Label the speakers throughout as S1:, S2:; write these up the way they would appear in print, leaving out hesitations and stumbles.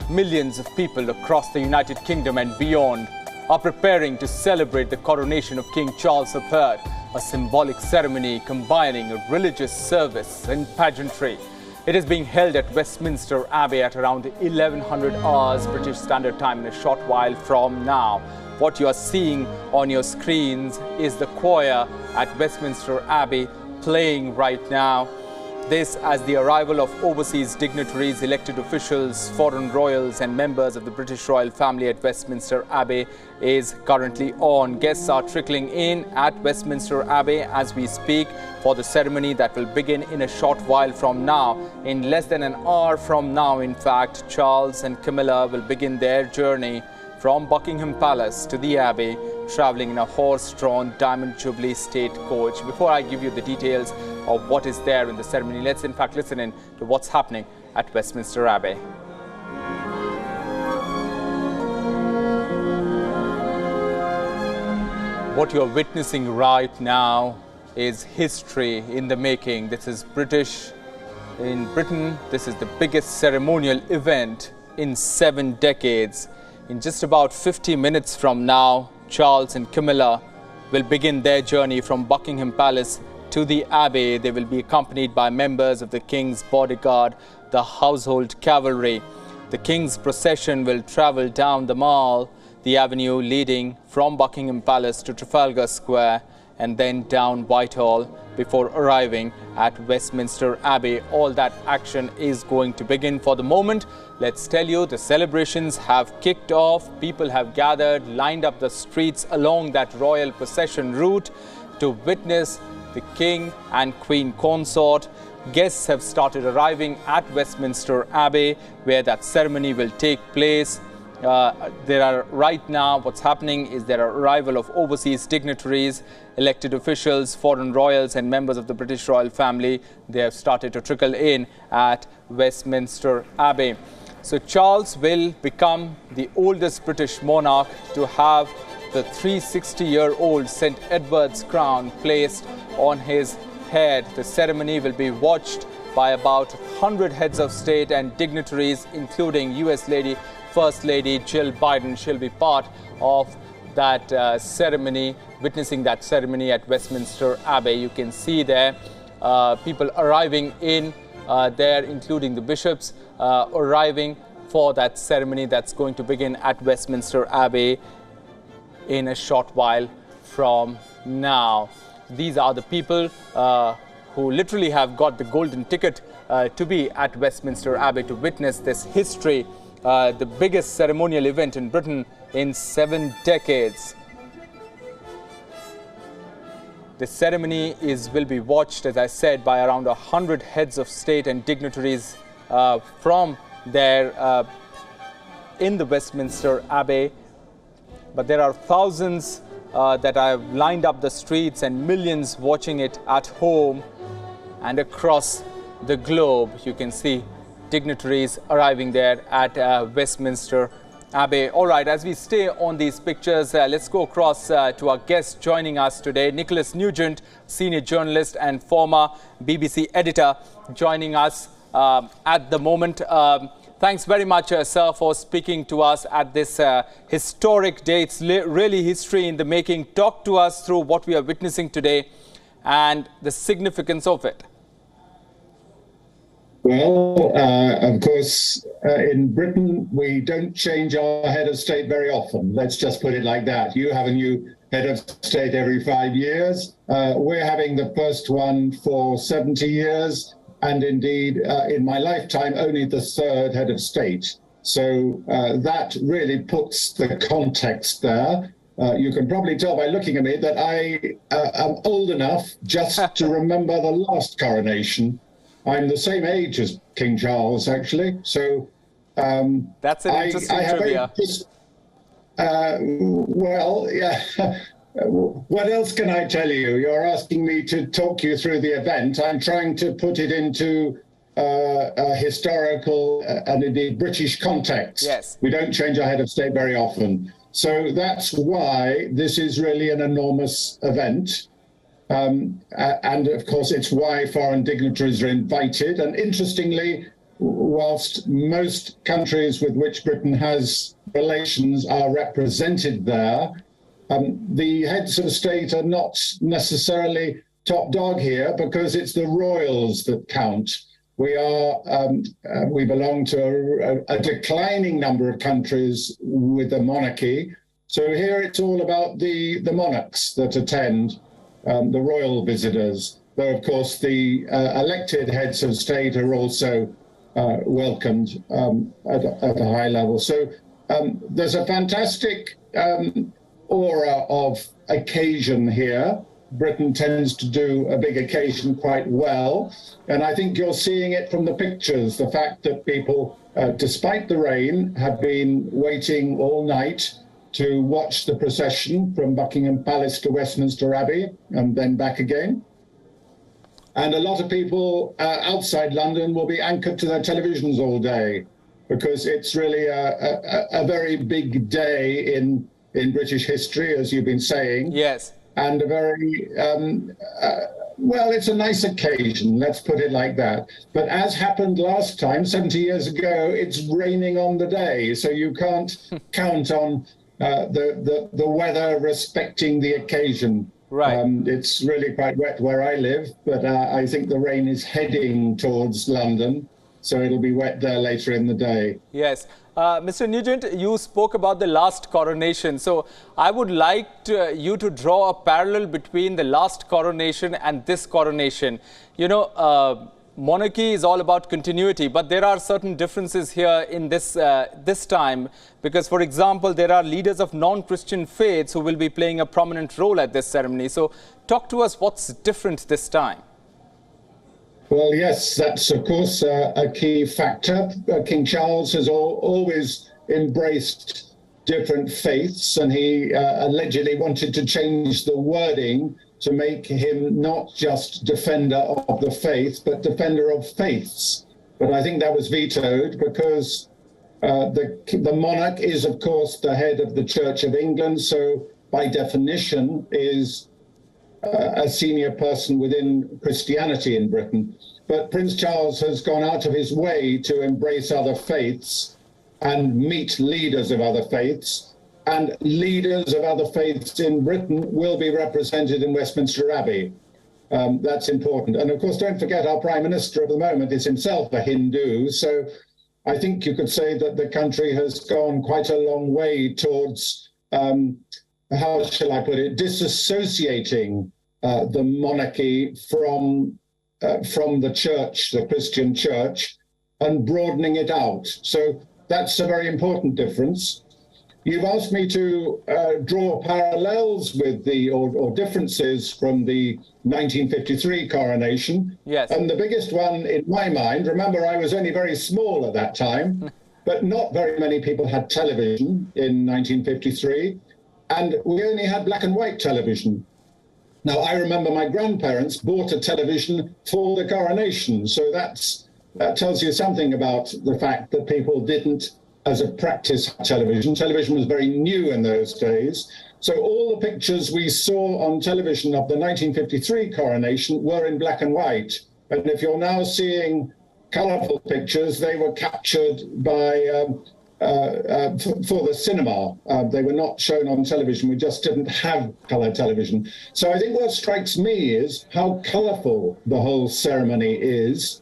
S1: millions of people across the United Kingdom and beyond are preparing to celebrate the coronation of King Charles III, a symbolic ceremony combining a religious service and pageantry. It is being held at Westminster Abbey at around 1100 hours British Standard Time in a short while from now. What you are seeing on your screens is the choir at Westminster Abbey playing right now. This as the arrival of overseas dignitaries, elected officials, foreign royals and members of the British royal family at Westminster Abbey is currently on. Guests are trickling in at Westminster Abbey as we speak for the ceremony that will begin in a short while from now. In less than an hour from now, in fact, Charles and Camilla will begin their journey from Buckingham Palace to the Abbey, travelling in a horse-drawn Diamond Jubilee state coach. Before I give you the details of what is there in the ceremony, let's in fact listen in to what's happening at Westminster Abbey. What you're witnessing right now is history in the making. This is British. In Britain, this is the biggest ceremonial event in 7 decades. In just about 50 minutes from now, Charles and Camilla will begin their journey from Buckingham Palace to the Abbey. They will be accompanied by members of the King's bodyguard, the household cavalry. The King's procession will travel down the Mall, the avenue leading from Buckingham Palace to Trafalgar Square and then down Whitehall before arriving at Westminster Abbey. All that action is going to begin. For the moment, let's tell you the celebrations have kicked off. People have gathered, lined up the streets along that royal procession route to witness the King and Queen consort. Guests have started arriving at Westminster Abbey where that ceremony will take place. Right now, what's happening is there are arrival of overseas dignitaries, elected officials, foreign royals and members of the British royal family. They have started to trickle in at Westminster Abbey. So Charles will become the oldest British monarch to have the 360-year-old St. Edward's crown placed on his head. The ceremony will be watched by about 100 heads of state and dignitaries, including US First Lady Jill Biden. She'll be part of that ceremony, witnessing that ceremony at Westminster Abbey. You can see there people arriving in there, including the bishops arriving for that ceremony that's going to begin at Westminster Abbey in a short while from now. These are the people who literally have got the golden ticket to be at Westminster Abbey to witness this history. The biggest ceremonial event in Britain in 7 decades. The ceremony will be watched, as I said, by around 100 heads of state and dignitaries from there in the Westminster Abbey. But there are thousands that have lined up the streets and millions watching it at home and across the globe. You can see dignitaries arriving there at Westminster Abbey. All right, as we stay on these pictures, let's go across to our guest joining us today, Nicholas Nugent, senior journalist and former BBC editor, joining us at the moment. Thanks very much, sir, for speaking to us at this historic day. It's really history in the making. Talk to us through what we are witnessing today and the significance of it.
S2: Well, of course, in Britain, we don't change our head of state very often. Let's just put it like that. You have a new head of state every 5 years. We're having the first one for 70 years. And indeed, in my lifetime, only the 3rd head of state. So that really puts the context there. You can probably tell by looking at me that I am old enough just to remember the last coronation. I'm the same age as King Charles, actually. So
S1: that's an interesting trivia.
S2: Well, yeah. What else can I tell you? You're asking me to talk you through the event. I'm trying to put it into a historical and indeed British context.
S1: Yes.
S2: We don't change our head of state very often. So that's why this is really an enormous event. And of course, it's why foreign dignitaries are invited. And interestingly, whilst most countries with which Britain has relations are represented there, the heads of state are not necessarily top dog here because it's the royals that count. We belong to a declining number of countries with a monarchy. So here it's all about the monarchs that attend, the royal visitors. Though, of course, the elected heads of state are also welcomed at a high level. So there's a fantastic aura of occasion here. Britain tends to do a big occasion quite well. And I think you're seeing it from the pictures, the fact that people, despite the rain, have been waiting all night to watch the procession from Buckingham Palace to Westminster Abbey and then back again. And a lot of people outside London will be anchored to their televisions all day because it's really a very big day in British history, as you've been saying.
S1: Yes.
S2: And a very, well, it's a nice occasion, let's put it like that. But as happened last time, 70 years ago, it's raining on the day. So you can't count on the weather respecting the occasion.
S1: Right.
S2: It's really quite wet where I live, but I think the rain is heading towards London. So it'll be wet there later in the day.
S1: Yes. Mr. Nugent, you spoke about the last coronation. So I would like you to draw a parallel between the last coronation and this coronation. You know, monarchy is all about continuity, but there are certain differences here in this time. Because, for example, there are leaders of non-Christian faiths who will be playing a prominent role at this ceremony. So talk to us what's different this time.
S2: Well, yes, that's, of course, a key factor. King Charles has always embraced different faiths, and he allegedly wanted to change the wording to make him not just defender of the faith, but defender of faiths. But I think that was vetoed because the monarch is, of course, the head of the Church of England, so by definition is a senior person within Christianity in Britain. But Prince Charles has gone out of his way to embrace other faiths and meet leaders of other faiths. And leaders of other faiths in Britain will be represented in Westminster Abbey. That's important. And of course, don't forget our Prime Minister at the moment is himself a Hindu. So I think you could say that the country has gone quite a long way towards how shall I put it, disassociating the monarchy from the church, the Christian church, and broadening it out. So that's a very important difference. You've asked me to draw parallels with or differences from the 1953 coronation.
S1: Yes.
S2: And the biggest one in my mind, remember I was only very small at that time, but not very many people had television in 1953. And we only had black and white television. Now, I remember my grandparents bought a television for the coronation. So that tells you something about the fact that people didn't, as a practice, have television. Television was very new in those days. So all the pictures we saw on television of the 1953 coronation were in black and white. And if you're now seeing colourful pictures, they were captured by for the cinema. They were not shown on television. We just didn't have colour television. So I think what strikes me is how colourful the whole ceremony is.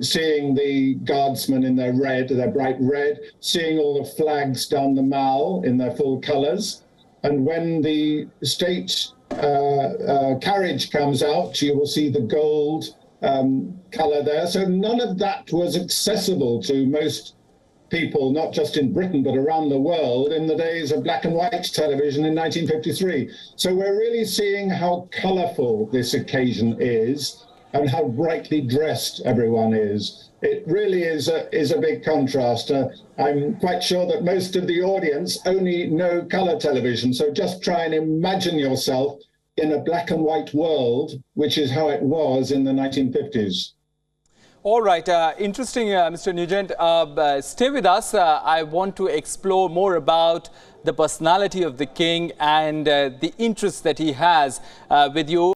S2: Seeing the guardsmen in their bright red, seeing all the flags down the mall in their full colours. And when the state carriage comes out, you will see the gold colour there. So none of that was accessible to most people, not just in Britain, but around the world in the days of black and white television in 1953. So we're really seeing how colourful this occasion is and how brightly dressed everyone is. It really is a big contrast. I'm quite sure that most of the audience only know colour television. So just try and imagine yourself in a black and white world, which is how it was in the 1950s.
S1: All right. Interesting, Mr. Nugent. Stay with us. I want to explore more about the personality of the king and the interests that he has with you.